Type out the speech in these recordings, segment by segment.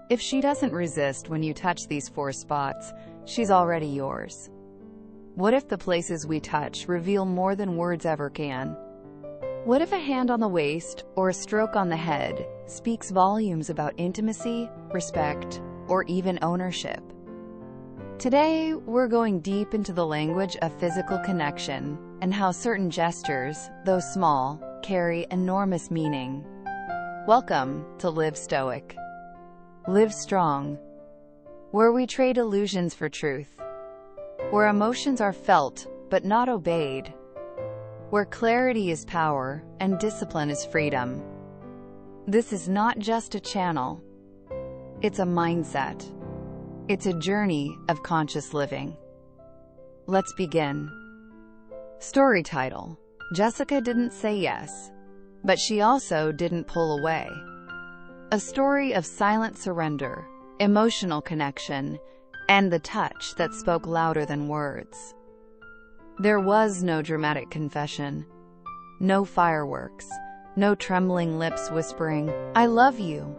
If she doesn't resist when you touch these 4 spots, she's already yours. What if the places we touch reveal more than words ever can? What if a hand on the waist or a stroke on the head speaks volumes about intimacy, respect, or even ownership? Today, we're going deep into the language of physical connection and how certain gestures, though small, carry enormous meaning. Welcome to Live Stoic. Live strong, where we trade illusions for truth, where emotions are felt but not obeyed, where clarity is power and discipline is freedom. This is not just a channel. It's a mindset. It's a journey of conscious living. Let's begin. Story title: Jessica didn't say yes, but she also didn't pull away. A story of silent surrender, emotional connection, and the touch that spoke louder than words. There was no dramatic confession, no fireworks, no trembling lips whispering, "I love you."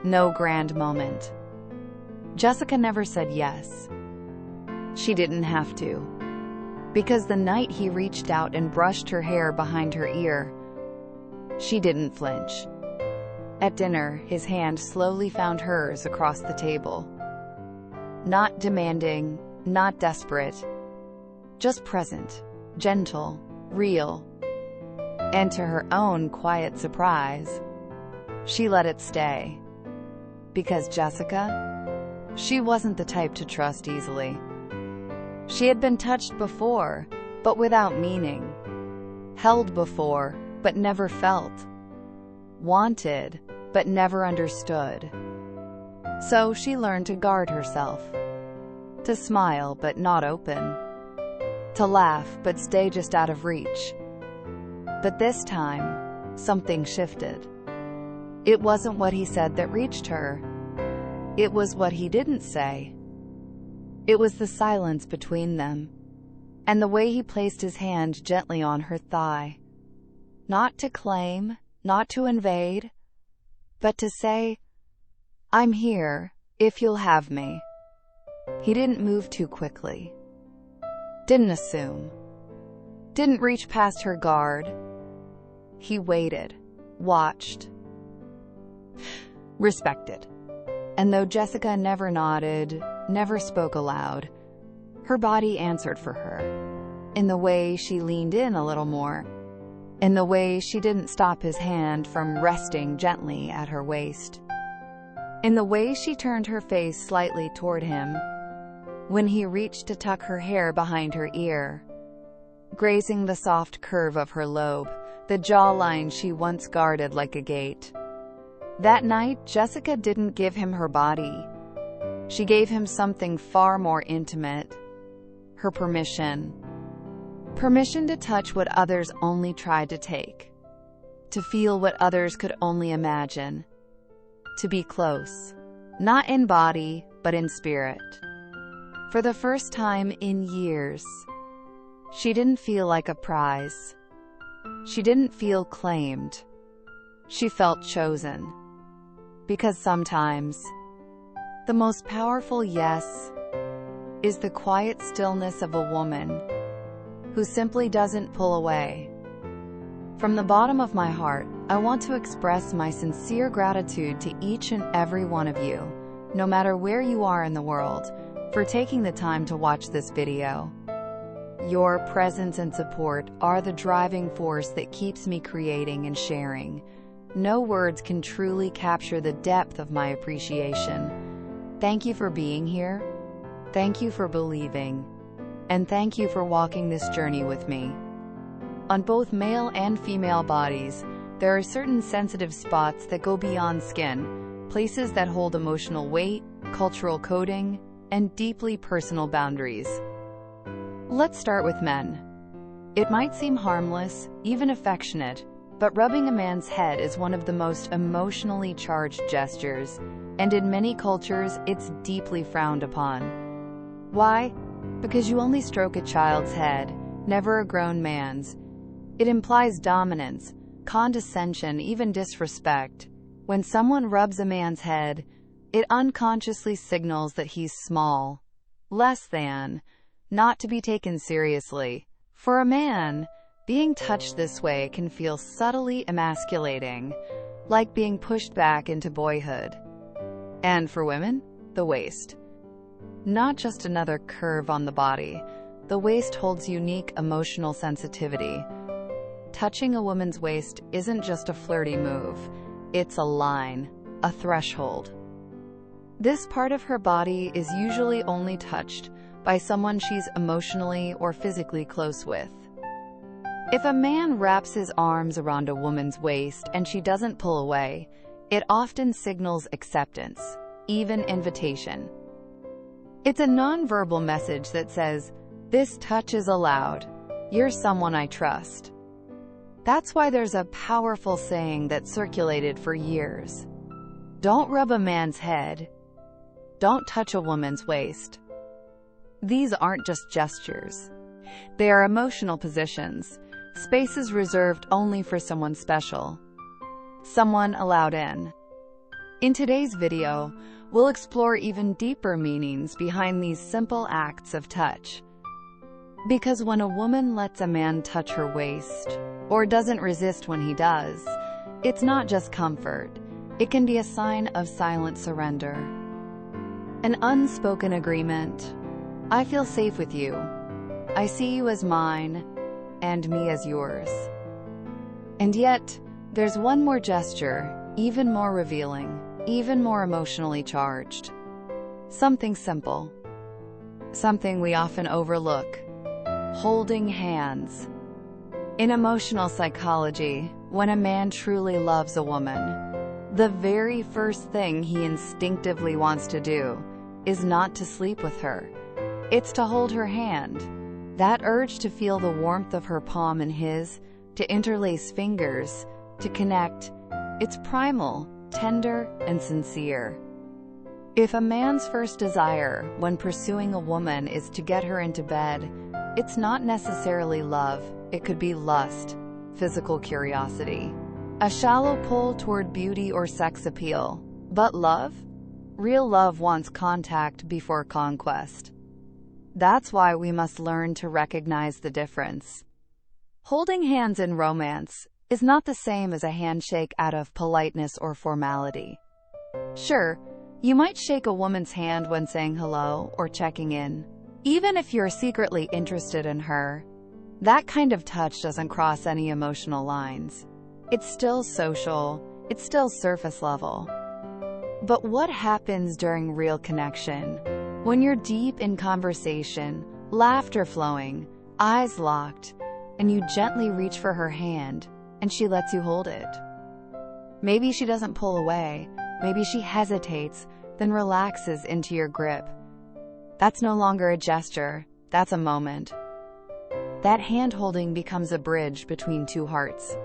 No grand moment. Jessica never said yes. She didn't have to. Because the night he reached out and brushed her hair behind her ear, she didn't flinch. At dinner, his hand slowly found hers across the table. Not demanding, not desperate, just present, gentle, real. And to her own quiet surprise, she let it stay. Because Jessica, she wasn't the type to trust easily. She had been touched before, but without meaning. Held before, but never felt. Wanted, but never understood. So she learned to guard herself. To smile, but not open. To laugh, but stay just out of reach. But this time, something shifted. It wasn't what he said that reached her. It was what he didn't say. It was the silence between them, and the way he placed his hand gently on her thigh. Not to claim, not to invade, but to say, "I'm here, if you'll have me." He didn't move too quickly. Didn't assume. Didn't reach past her guard. He waited, watched, respected. And though Jessica never nodded, never spoke aloud, her body answered for her. In the way she leaned in a little more. In the way she didn't stop his hand from resting gently at her waist. In the way she turned her face slightly toward him when he reached to tuck her hair behind her ear, grazing the soft curve of her lobe, the jawline she once guarded like a gate. That night, Jessica didn't give him her body. She gave him something far more intimate. Her permission. Permission to touch what others only tried to take. To feel what others could only imagine. To be close. Not in body, but in spirit. For the first time in years, she didn't feel like a prize. She didn't feel claimed. She felt chosen. Because sometimes, the most powerful yes is the quiet stillness of a woman who simply doesn't pull away. From the bottom of my heart, I want to express my sincere gratitude to each and every one of you, no matter where you are in the world, for taking the time to watch this video. Your presence and support are the driving force that keeps me creating and sharing. No words can truly capture the depth of my appreciation. Thank you for being here. Thank you for believing. And thank you for walking this journey with me. On both male and female bodies, there are certain sensitive spots that go beyond skin, places that hold emotional weight, cultural coding, and deeply personal boundaries. Let's start with men. It might seem harmless, even affectionate, but rubbing a man's head is one of the most emotionally charged gestures, and in many cultures, it's deeply frowned upon. Why? Because you only stroke a child's head, never a grown man's. It implies dominance, condescension, even disrespect. When someone rubs a man's head, It unconsciously signals that he's small, less than, not to be taken seriously. For a man, being touched this way can feel subtly emasculating, like being pushed back into boyhood. And for women, the waist. Not just another curve on the body, the waist holds unique emotional sensitivity. Touching a woman's waist isn't just a flirty move, it's a line, a threshold. This part of her body is usually only touched by someone she's emotionally or physically close with. If a man wraps his arms around a woman's waist and she doesn't pull away, it often signals acceptance, even invitation. It's a nonverbal message that says, "This touch is allowed. You're someone I trust." That's why there's a powerful saying that circulated for years. Don't rub a man's head. Don't touch a woman's waist. These aren't just gestures. They are emotional positions, spaces reserved only for someone special, someone allowed in. In today's video, we'll explore even deeper meanings behind these simple acts of touch. Because when a woman lets a man touch her waist, or doesn't resist when he does, it's not just comfort. It can be a sign of silent surrender. An unspoken agreement. I feel safe with you. I see you as mine, and me as yours. And yet, there's one more gesture, even more revealing, even more emotionally charged. Something simple. Something we often overlook. Holding hands. In emotional psychology, when a man truly loves a woman, the very first thing he instinctively wants to do is not to sleep with her. It's to hold her hand. That urge to feel the warmth of her palm in his, to interlace fingers, to connect, it's primal, tender, and sincere. If a man's first desire when pursuing a woman is to get her into bed, it's not necessarily love. It could be lust, physical curiosity, a shallow pull toward beauty or sex appeal. But love? Real love wants contact before conquest. That's why we must learn to recognize the difference. Holding hands in romance is not the same as a handshake out of politeness or formality. Sure, you might shake a woman's hand when saying hello or checking in, even if you're secretly interested in her. That kind of touch doesn't cross any emotional lines. It's still social, it's still surface level. But what happens during real connection? When you're deep in conversation, laughter flowing, eyes locked, and you gently reach for her hand, and she lets you hold it. Maybe she doesn't pull away, maybe she hesitates, then relaxes into your grip. That's no longer a gesture, that's a moment. That hand-holding becomes a bridge between two hearts.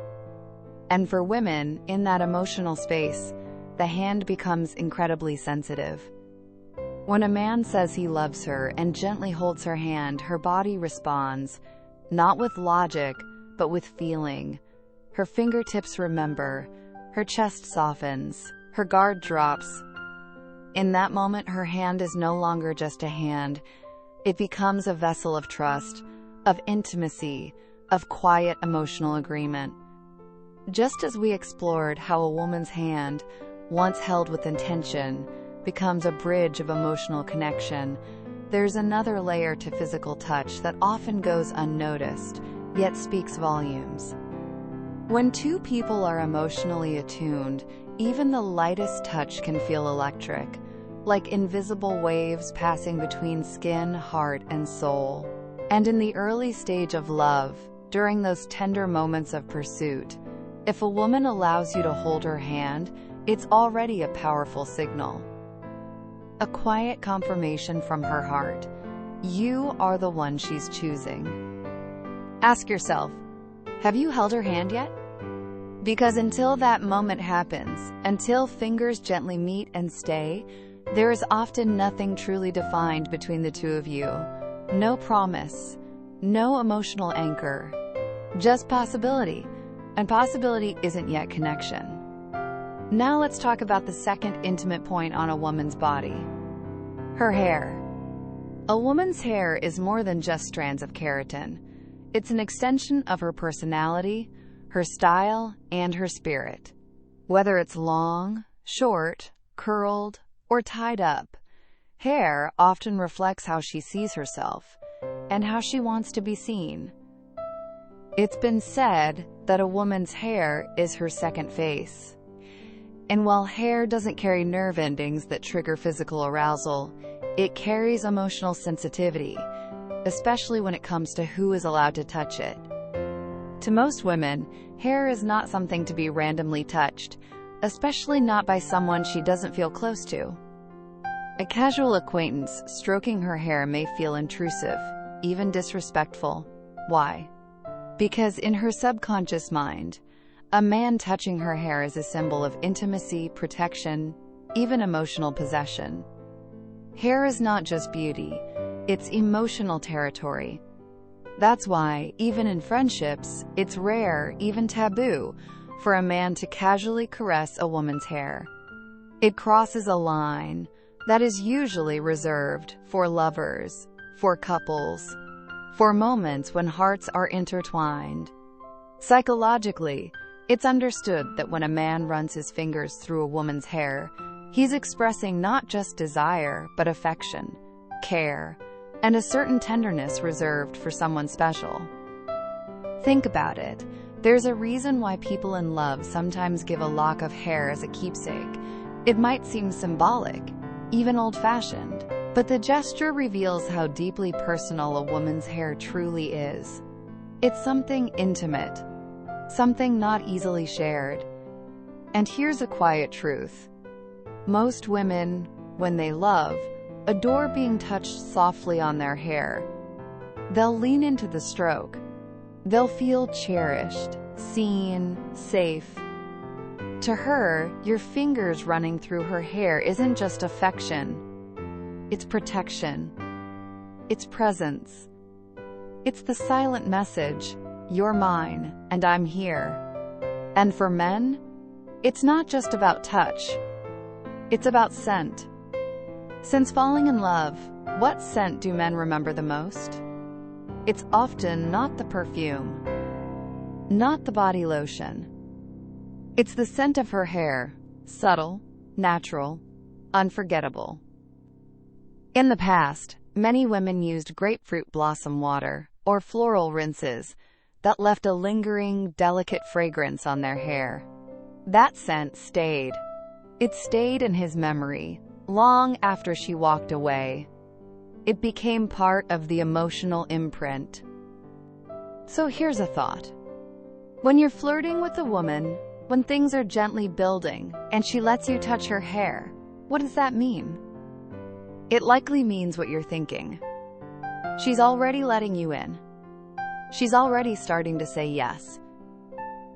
And for women, in that emotional space, the hand becomes incredibly sensitive. When a man says he loves her and gently holds her hand, her body responds, not with logic, but with feeling. Her fingertips remember, her chest softens, her guard drops. In that moment, her hand is no longer just a hand. It becomes a vessel of trust, of intimacy, of quiet emotional agreement. Just as we explored how a woman's hand, once held with intention, becomes a bridge of emotional connection, there's another layer to physical touch that often goes unnoticed, yet speaks volumes. When two people are emotionally attuned, even the lightest touch can feel electric, like invisible waves passing between skin, heart, and soul. And in the early stage of love, during those tender moments of pursuit, if a woman allows you to hold her hand, it's already a powerful signal. A quiet confirmation from her heart. You are the one she's choosing. Ask yourself, have you held her hand yet? Because until that moment happens, until fingers gently meet and stay, there is often nothing truly defined between the two of you. No promise, no emotional anchor, just possibility. And possibility isn't yet connection. Now let's talk about the second intimate point on a woman's body: her hair. A woman's hair is more than just strands of keratin. It's an extension of her personality, her style, and her spirit. Whether it's long, short, curled, or tied up, hair often reflects how she sees herself and how she wants to be seen. It's been said that a woman's hair is her second face. And while hair doesn't carry nerve endings that trigger physical arousal, it carries emotional sensitivity, especially when it comes to who is allowed to touch it. To most women, hair is not something to be randomly touched, especially not by someone she doesn't feel close to. A casual acquaintance stroking her hair may feel intrusive, even disrespectful. Why? Because in her subconscious mind, a man touching her hair is a symbol of intimacy, protection, even emotional possession. Hair is not just beauty, it's emotional territory. That's why, even in friendships, it's rare, even taboo, for a man to casually caress a woman's hair. It crosses a line that is usually reserved for lovers, for couples, for moments when hearts are intertwined. Psychologically, it's understood that when a man runs his fingers through a woman's hair, he's expressing not just desire, but affection, care, and a certain tenderness reserved for someone special. Think about it. There's a reason why people in love sometimes give a lock of hair as a keepsake. It might seem symbolic, even old-fashioned, but the gesture reveals how deeply personal a woman's hair truly is. It's something intimate, something not easily shared. And here's a quiet truth. Most women, when they love, adore being touched softly on their hair. They'll lean into the stroke. They'll feel cherished, seen, safe. To her, your fingers running through her hair isn't just affection. It's protection. It's presence. It's the silent message, "You're mine, and I'm here." And for men, it's not just about touch. It's about scent. Since falling in love, what scent do men remember the most? It's often not the perfume, not the body lotion. It's the scent of her hair, subtle, natural, unforgettable. In the past, many women used grapefruit blossom water or floral rinses that left a lingering, delicate fragrance on their hair. That scent stayed. It stayed in his memory, long after she walked away. It became part of the emotional imprint. So here's a thought. When you're flirting with a woman, when things are gently building, and she lets you touch her hair, what does that mean? It likely means what you're thinking. She's already letting you in. She's already starting to say yes.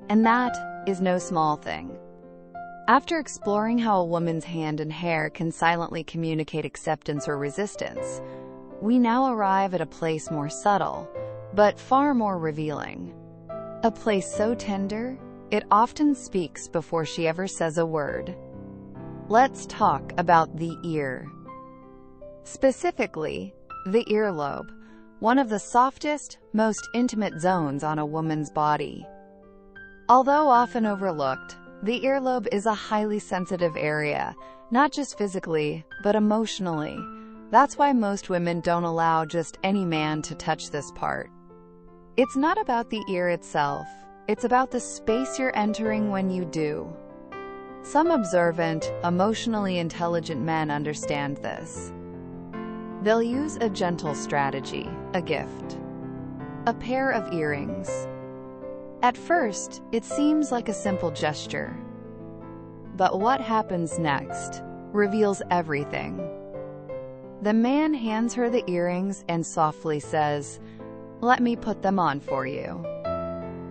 And that is no small thing. After exploring how a woman's hand and hair can silently communicate acceptance or resistance, we now arrive at a place more subtle, but far more revealing. A place so tender, it often speaks before she ever says a word. Let's talk about the ear. Specifically, the earlobe, one of the softest, most intimate zones on a woman's body. Although often overlooked, the earlobe is a highly sensitive area, not just physically, but emotionally. That's why most women don't allow just any man to touch this part. It's not about the ear itself, it's about the space you're entering when you do. Some observant, emotionally intelligent men understand this. They'll use a gentle strategy, a gift. A pair of earrings. At first, it seems like a simple gesture. But what happens next reveals everything. The man hands her the earrings and softly says, "Let me put them on for you."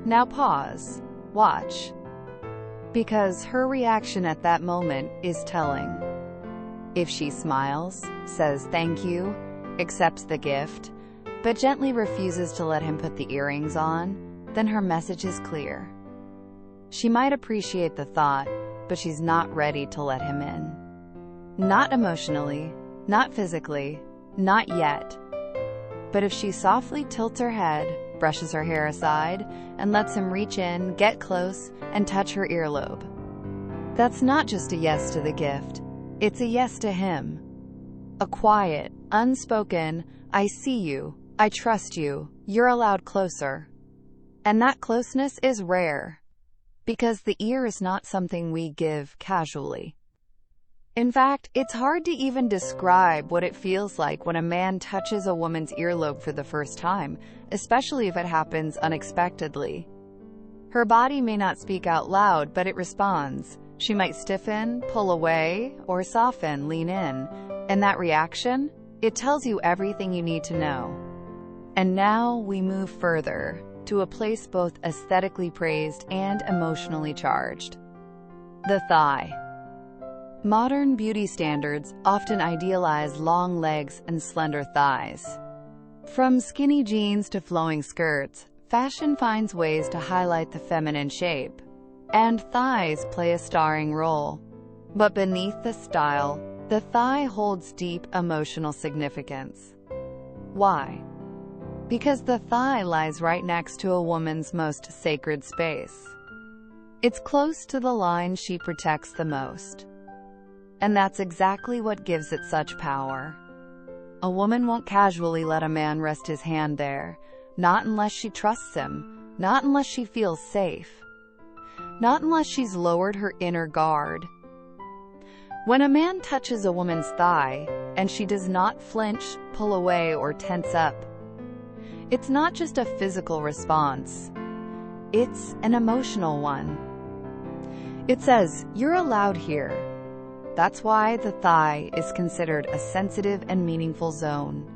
Now pause. Watch. Because her reaction at that moment is telling. If she smiles, says thank you, accepts the gift, but gently refuses to let him put the earrings on, then her message is clear. She might appreciate the thought, but she's not ready to let him in. Not emotionally, not physically, not yet. But if she softly tilts her head, brushes her hair aside, and lets him reach in, get close, and touch her earlobe, that's not just a yes to the gift. It's a yes to him. A quiet, unspoken, I see you, I trust you, you're allowed closer. And that closeness is rare, because the ear is not something we give casually. In fact, it's hard to even describe what it feels like when a man touches a woman's earlobe for the first time, especially if it happens unexpectedly. Her body may not speak out loud, but it responds. She might stiffen, pull away, or soften, lean in. And that reaction? It tells you everything you need to know. And now we move further, to a place both aesthetically praised and emotionally charged. The thigh. Modern beauty standards often idealize long legs and slender thighs. From skinny jeans to flowing skirts, fashion finds ways to highlight the feminine shape. And thighs play a starring role. But beneath the style, the thigh holds deep emotional significance. Why? Because the thigh lies right next to a woman's most sacred space. It's close to the line she protects the most. And that's exactly what gives it such power. A woman won't casually let a man rest his hand there, not unless she trusts him, not unless she feels safe, not unless she's lowered her inner guard. When a man touches a woman's thigh, and she does not flinch, pull away, or tense up, it's not just a physical response. It's an emotional one. It says, you're allowed here. That's why the thigh is considered a sensitive and meaningful zone.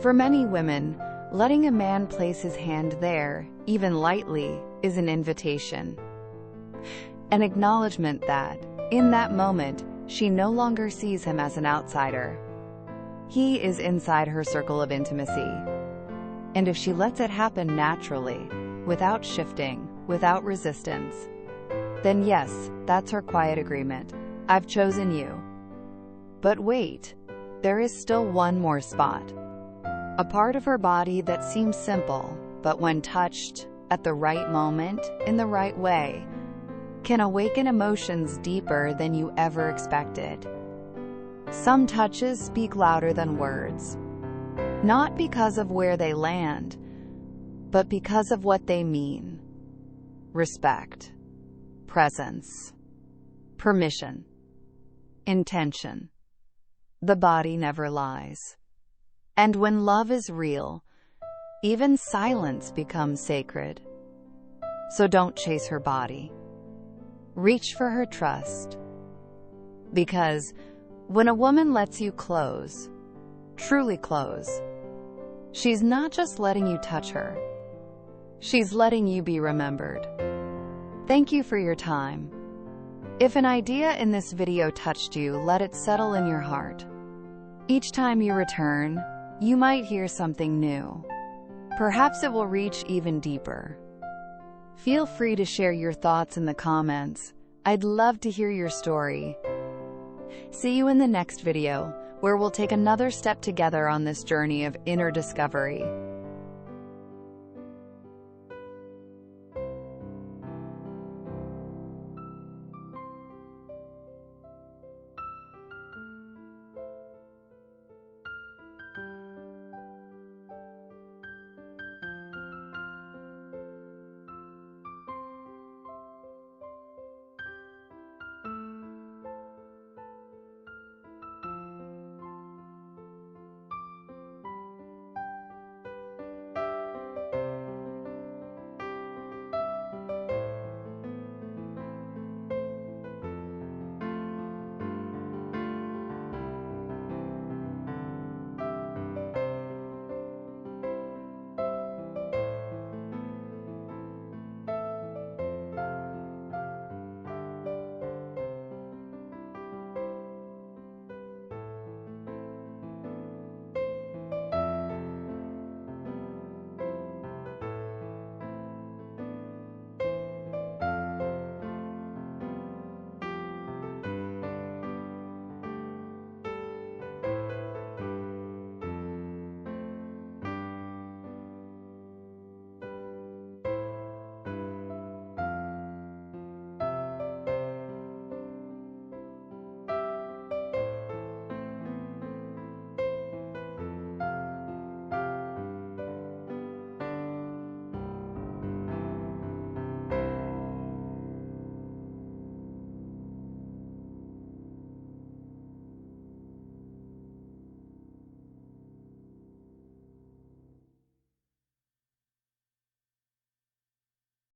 For many women, letting a man place his hand there, even lightly, is an invitation. An acknowledgement that, in that moment, she no longer sees him as an outsider. He is inside her circle of intimacy. And if she lets it happen naturally, without shifting, without resistance, then yes, that's her quiet agreement. I've chosen you. But wait, there is still one more spot. A part of her body that seems simple, but when touched, at the right moment, in the right way, can awaken emotions deeper than you ever expected. Some touches speak louder than words. Not because of where they land, but because of what they mean. Respect, presence, permission, intention. The body never lies. And when love is real, even silence becomes sacred. So don't chase her body. Reach for her trust. Because when a woman lets you close, truly close, she's not just letting you touch her. She's letting you be remembered. Thank you for your time. If an idea in this video touched you, let it settle in your heart. Each time you return, you might hear something new. Perhaps it will reach even deeper. Feel free to share your thoughts in the comments. I'd love to hear your story. See you in the next video, where we'll take another step together on this journey of inner discovery.